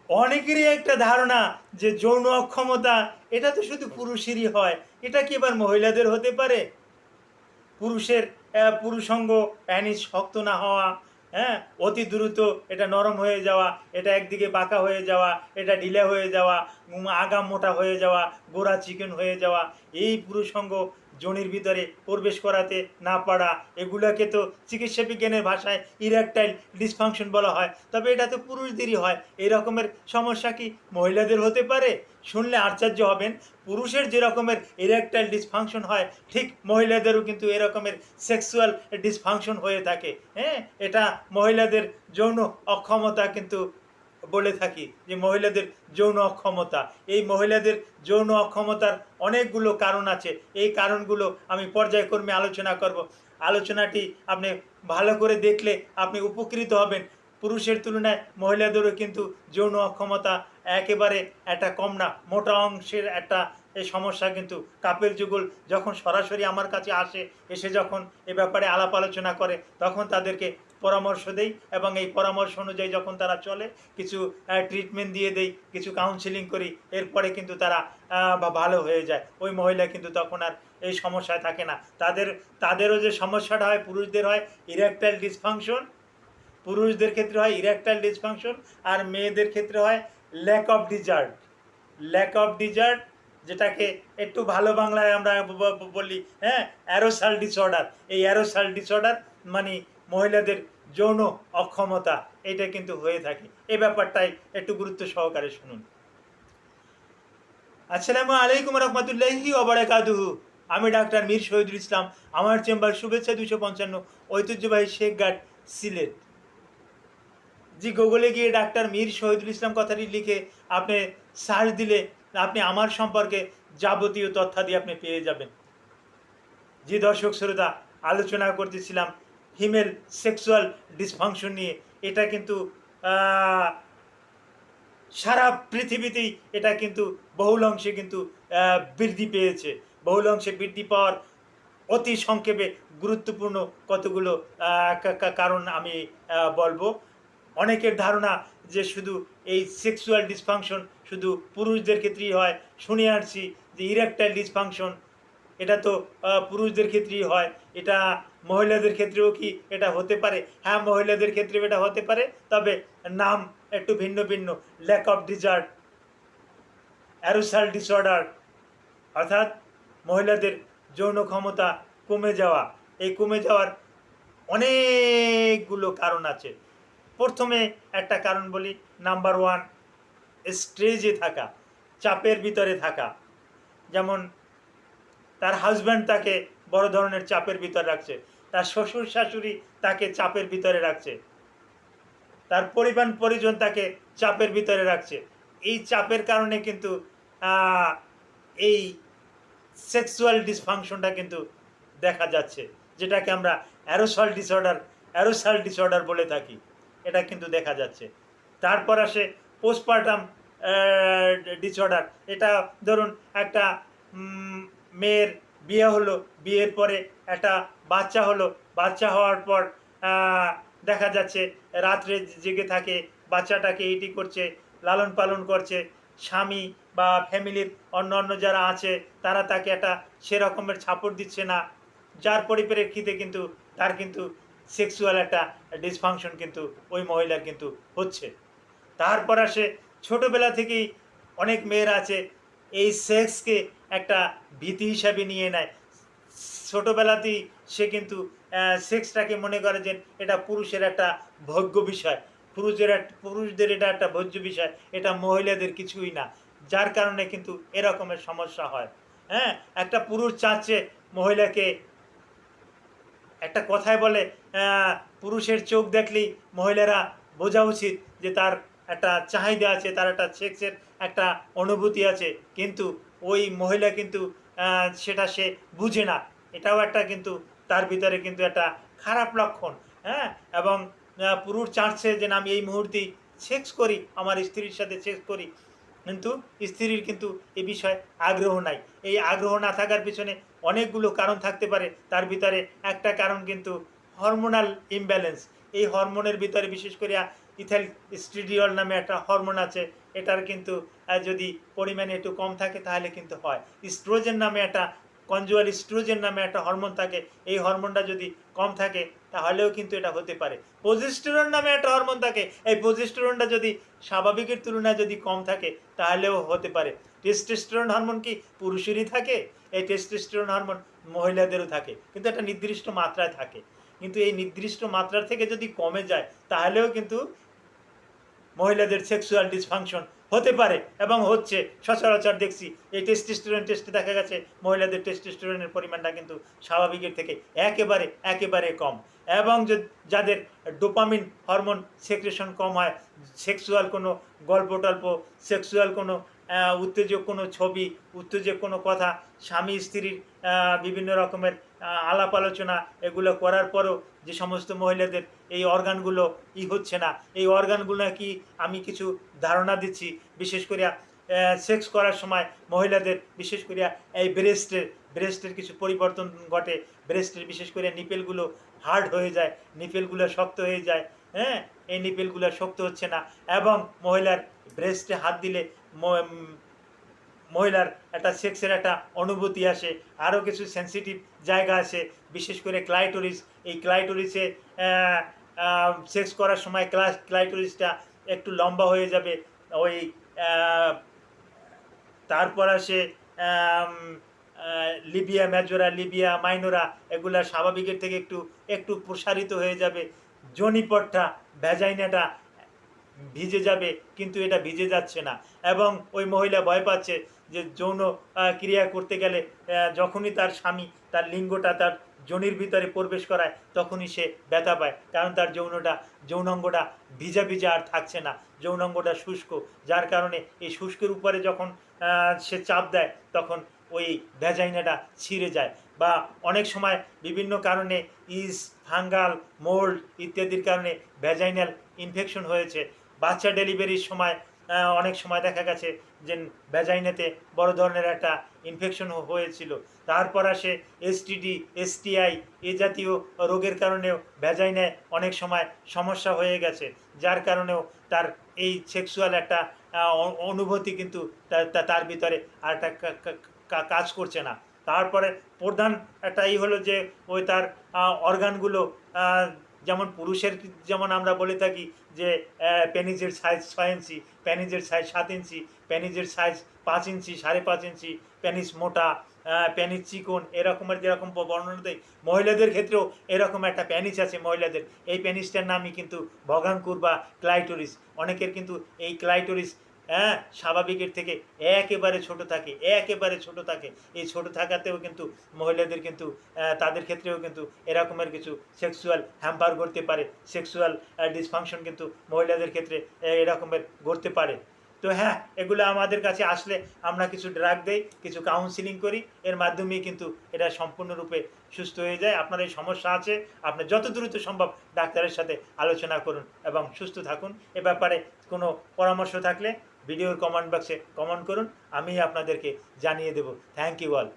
অনেকেরই একটা ধারণা যে যৌন অক্ষমতা এটা তো শুধু পুরুষেরই হয়, এটা কি এবার মহিলাদের হতে পারে? পুরুষের পুরুষাঙ্গ প্যানিস শক্ত না হওয়া, হ্যাঁ, অতি দ্রুত এটা নরম হয়ে যাওয়া, এটা একদিকে বাঁকা হয়ে যাওয়া, এটা ঢিলা হয়ে যাওয়া, আগাম মোটা হয়ে যাওয়া, গোড়া চিকেন হয়ে যাওয়া, এই পুরুষাঙ্গ যোনির ভিতরে প্রবেশ করাতে না পারা, এগুলোকে তো চিকিৎসা বিজ্ঞানের ভাষায় ইরেকটাইল ডিসফাংশন বলা হয়। তবে এটা তো পুরুষদেরই হয়, এই রকমের সমস্যা কি মহিলাদের হতে পারে? শুনলে আশ্চর্য হবেন, পুরুষের যে রকমের ইরেকটাইল ডিসফাংশন হয় ঠিক মহিলাদেরও কিন্তু এরকমের সেক্সুয়াল ডিসফাংশন হয়ে থাকে। হ্যাঁ, এটা মহিলাদের যৌন অক্ষমতা কিন্তু বলে থাকি, যে মহিলাদের যৌন অক্ষমতা। এই মহিলাদের যৌন অক্ষমতার অনেকগুলো কারণ আছে, এই কারণগুলো আমি পর্যায়ক্রমে আলোচনা করব। আলোচনাটি আপনি ভালো করে দেখলে আপনি উপকৃত হবেন। পুরুষের তুলনায় মহিলাদেরও কিন্তু যৌন অক্ষমতা একেবারে একটা কম না, মোটা অংশের একটা এই সমস্যা কিন্তু কাপেল যুগল যখন সরাসরি আমার কাছে আসে, এসে যখন এ ব্যাপারে আলাপ আলোচনা করে, তখন তাদেরকে পরামর্শ দেই এবং এই পরামর্শ অনুযায়ী যখন তারা চলে, কিছু ট্রিটমেন্ট দিয়ে দেই, কিছু কাউন্সিলিং করি, এরপরে কিন্তু তারা ভালো হয়ে যায়। ওই মহিলা কিন্তু তখন আর এই সমস্যায় থাকে না। তাদেরও যে সমস্যাটা হয়, পুরুষদের হয় ইরেকটাইল ডিসফাংশন, পুরুষদের ক্ষেত্রে হয় ইরেকটাইল ডিসফাংশন, আর মেয়েদের ক্ষেত্রে হয় lack of desert. Lack of desert, যেটাকে একটু ভালো বাংলায় আমরা বলি, হ্যাঁ, অ্যারোসাল ডিসঅর্ডার। এই অ্যারোসাল ডিসঅর্ডার মানে মহিলাদের যৌন অক্ষমতা, এটা কিন্তু হয়ে থাকে। এই ব্যাপারটাই একটু গুরুত্ব সহকারে শুনুন। আসসালামু আলাইকুম রহমতুল্লাহি ওয়া বারাকাতুহু। আমি ডাক্তার মীর শহীদুল ইসলাম। আমার চেম্বার শুভেচ্ছা 255, ঐতিহ্যবাহী শেখ ঘাট, সিলেট। জি, গুগলে গিয়ে ডাক্তার মীর শহীদুল ইসলাম কথাটি লিখে আপনি সার্চ দিলে আপনি আমার সম্পর্কে যাবতীয় তথ্যাদি আপনি পেয়ে যাবেন। জি দর্শক শ্রোতা, আলোচনা করতেছিলাম ফিমেল সেক্সুয়াল ডিসফাংশন নিয়ে। এটা কিন্তু সারা পৃথিবীতেই এটা কিন্তু বহুল অংশে কিন্তু বৃদ্ধি পেয়েছে। বহুল অংশে বৃদ্ধি পাওয়ার অতি সংক্ষেপে গুরুত্বপূর্ণ কতগুলো কারণ আমি বলবো। অনেকের ধারণা যে শুধু এই সেক্সুয়াল ডিসফাংশন শুধু পুরুষদের ক্ষেত্রেই হয়। শুনে আসছি যে ইরেকটাইল ডিসফাংশন এটা তো পুরুষদের ক্ষেত্রেই হয়, এটা মহিলাদের ক্ষেত্রেও কি এটা হতে পারে? হ্যাঁ, মহিলাদের ক্ষেত্রেও এটা হতে পারে, তবে নাম একটু ভিন্ন ভিন্ন। ল্যাক অফ ডিজার্ট, অ্যারোসাল ডিসঅর্ডার, অর্থাৎ মহিলাদের যৌন ক্ষমতা কমে যাওয়া। এই কমে যাওয়ার অনেকগুলো কারণ আছে। প্রথমে একটা কারণ বলি, নাম্বার ওয়ান, স্ট্রেসে থাকা, চাপের ভিতরে থাকা। যেমন তার হাজব্যান্ড তাকে বড় ধরনের চাপের ভিতরে রাখছে, তার শ্বশুর শাশুড়ি তাকে চাপের ভিতরে রাখছে, তার পরিবার পরিজন তাকে চাপের ভিতরে রাখছে। এই চাপের কারণে কিন্তু এই সেক্সুয়াল ডিসফাংশনটা কিন্তু দেখা যাচ্ছে, যেটাকে আমরা অ্যারোসাল ডিসঅর্ডার বলে থাকি। এটা কিন্তু দেখা যাচ্ছে। তারপর আসে পোস্টপার্টাম ডিসঅর্ডার। এটা ধরুন একটা মেয়ের বিয়ে হলো, বিয়ের পরে একটা বাচ্চা হলো, বাচ্চা হওয়ার পর দেখা যাচ্ছে রাত্রে জেগে থাকে, বাচ্চাটাকে এটি করছে, লালন পালন করছে, স্বামী বা ফ্যামিলির অন্য অন্য যারা আছে তারা তাকে একটা সেরকমের ছাপড় দিচ্ছে না, যার পরিপ্রেক্ষিতে কিন্তু তার কিন্তু সেক্সুয়াল একটা ডিসফাংশন কিন্তু ওই মহিলার কিন্তু হচ্ছে। তারপর আসে ছোটোবেলা থেকেই অনেক মেয়েরা আছে এই সেক্সকে একটা ভীতি হিসাবে নিয়ে নেয়। ছোটোবেলাতেই সে কিন্তু সেক্সটাকে মনে করে যে এটা পুরুষের একটা ভোগ্য বিষয়, পুরুষদের এটা একটা ভোজ্য বিষয়, এটা মহিলাদের কিছুই না। যার কারণে কিন্তু এরকমের সমস্যা হয়। হ্যাঁ, একটা পুরুষ চাচ্ছে মহিলাকে, একটা কথায় বলে পুরুষের চোখ দেখলেই মহিলারা বোঝা উচিত যে তার একটা চাহিদা আছে, তার একটা সেক্সের একটা অনুভূতি আছে, কিন্তু ওই মহিলা কিন্তু সেটা সে বুঝে না। এটাও একটা কিন্তু তার ভিতরে কিন্তু একটা খারাপ লক্ষণ। হ্যাঁ, এবং পুরুষ চাচ্ছে যে না আমি এই মুহূর্তেই সেক্স করি, আমার স্ত্রীর সাথে সেক্স করি, কিন্তু স্ত্রীর কিন্তু এ বিষয়ে আগ্রহ নাই। এই আগ্রহ না থাকার পিছনে অনেকগুলো কারণ থাকতে পারে। তার ভিতরে একটা কারণ কিন্তু হরমোনাল ইমব্যালেন্স। এই হরমোনের ভিতরে বিশেষ করে ইথাইল স্ট্রিডিওল নামে একটা হরমোন আছে, এটার কিন্তু যদি পরিমাণে একটু কম থাকে তাহলে কিন্তু হয়। ইস্ট্রোজেন নামে একটা কনজুয়াল ইস্ট্রোজেন নামে একটা হরমোন থাকে, এই হরমোনটা যদি কম থাকে তাহলেও কিন্তু এটা হতে পারে। প্রজেস্টেরন নামে একটা হরমোন থাকে, এই প্রজেস্টেরনটা যদি স্বাভাবিকের তুলনায় যদি কম থাকে তাহলেও হতে পারে। টেস্টোস্টেরন হরমোন কি পুরুষেরই থাকে? এই টেস্টোস্টেরন হরমোন মহিলাদেরও থাকে, কিন্তু একটা নির্দিষ্ট মাত্রায় থাকে। কিন্তু এই নির্দিষ্ট মাত্রার থেকে যদি কমে যায় তাহলেও কিন্তু মহিলাদের সেক্সুয়াল ডিসফাংশন হতে পারে এবং হচ্ছে। সচরাচর দেখছি এই টেস্টোস্টেরন টেস্টে দেখা গেছে মহিলাদের টেস্টোস্টেরনের পরিমাণটা কিন্তু স্বাভাবিকের থেকে একেবারে একেবারে কম। এবং যাদের ডোপামিন হরমোন সেক্রেশন কম হয়, সেক্সুয়াল কোনো গল্প টল্প, সেক্সুয়াল কোনো উত্তেজক কোনো ছবি, উত্তেজক কোনো কথা, স্বামী স্ত্রীর বিভিন্ন রকমের আলাপ আলোচনা এগুলো করার পরও যে সমস্ত মহিলাদের এই অর্গানগুলো হচ্ছে না, এই অর্গানগুলো কি আমি কিছু ধারণা দিচ্ছি। বিশেষ করে সেক্স করার সময় মহিলাদের বিশেষ করে এই ব্রেস্টের কিছু পরিবর্তন ঘটে। ব্রেস্টের বিশেষ করে নিপেলগুলো হার্ড হয়ে যায়, নিপেলগুলো শক্ত হয়ে যায়। হ্যাঁ, এই নিপেলগুলো শক্ত হচ্ছে না এবং মহিলার ব্রেস্টে হাত দিলে মহিলার একটা সেক্সের একটা অনুভূতি আসে। আরও কিছু সেন্সিটিভ জায়গা আছে, বিশেষ করে ক্লাইটোরিস। এই ক্লাইটোরিসে সেক্স করার সময় ক্লাইটোরিসটা একটু লম্বা হয়ে যাবে। ওই তারপর আসে লিবিয়া মেজোরা, লিবিয়া মাইনোরা, এগুলা স্বাভাবিকের থেকে একটু একটু প্রসারিত হয়ে যাবে। যোনিপটটা, ভ্যাজাইনাটা ভিজে যাবে, কিন্তু এটা ভিজে যাচ্ছে না এবং ওই মহিলা ভয় পাচ্ছে যে যৌন ক্রিয়া করতে গেলে যখনই তার স্বামী তার লিঙ্গটা তার যোনির ভিতরে প্রবেশ করায় তখনই সে ব্যথা পায়, কারণ তার যৌনাঙ্গটা ভিজা ভিজা আর থাকছে না, যৌনাঙ্গটা শুষ্ক। যার কারণে এই শুষ্কের উপরে যখন সে চাপ দেয় তখন ওই ভ্যাজাইনাটা ছিঁড়ে যায়। বা অনেক সময় বিভিন্ন কারণে ফাঙ্গাল, মোল্ড ইত্যাদির কারণে ভ্যাজাইনাল ইনফেকশন হয়েছে। বাচ্চা ডেলিভারির সময় অনেক সময় দেখা গেছে যে ভ্যাজাইনাতে বড় ধরনের একটা ইনফেকশন হয়েছিল। তারপর আসে এসটিডি, এসটিআই, এ জাতীয় রোগের কারণেও ভ্যাজাইনায় অনেক সময় সমস্যা হয়ে গেছে, যার কারণেও তার এই সেক্সুয়াল একটা অনুভূতি কিন্তু তার ভিতরে আর একটা কাজ করছে না। তারপরে প্রধান একটা হলো যে ওই তার অর্গানগুলো, যেমন পুরুষের যেমন আমরা বলে থাকি যে পেনিসের সাইজ 6 ইঞ্চি, পেনিসের সাইজ 7 ইঞ্চি, পেনিসের সাইজ 5 ইঞ্চি, 5.5 ইঞ্চি, পেনিস মোটা, পেনিস চিকন, এরকমের যেরকম বর্ণনা দেয়। মহিলাদের ক্ষেত্রেও এরকম একটা পেনিস আছে মহিলাদের, এই পেনিসটার নামই কিন্তু ভগাঙ্কুর বা ক্লাইটোরিস। অনেকের কিন্তু এই ক্লাইটোরিস স্বাভাবিকের থেকে একেবারে ছোট থাকে, একেবারে ছোট থাকে। এই ছোট থাকাতেও কিন্তু মহিলাদের কিন্তু তাদের ক্ষেত্রেও কিন্তু এরকমের কিছু সেক্সুয়াল হ্যাম্পার ঘটতে পারে, সেক্সুয়াল ডিসফাংশন কিন্তু মহিলাদের ক্ষেত্রে এরকমের ঘটতে পারে। তো হ্যাঁ, এগুলো আমাদের কাছে আসলে আমরা কিছু ড্রাগ দেই, কিছু কাউন্সিলিং করি, এর মাধ্যমেই কিন্তু এটা সম্পূর্ণরূপে সুস্থ হয়ে যায়। আপনার এই সমস্যা আছে, আপনি যত দ্রুত সম্ভব ডাক্তারের সাথে আলোচনা করুন এবং সুস্থ থাকুন। এ ব্যাপারে কোনো পরামর্শ থাকলে ভিডিওর কমেন্ট বক্সে কমেন্ট করুন, আমি আপনাদেরকে জানিয়ে দেব। Thank you all.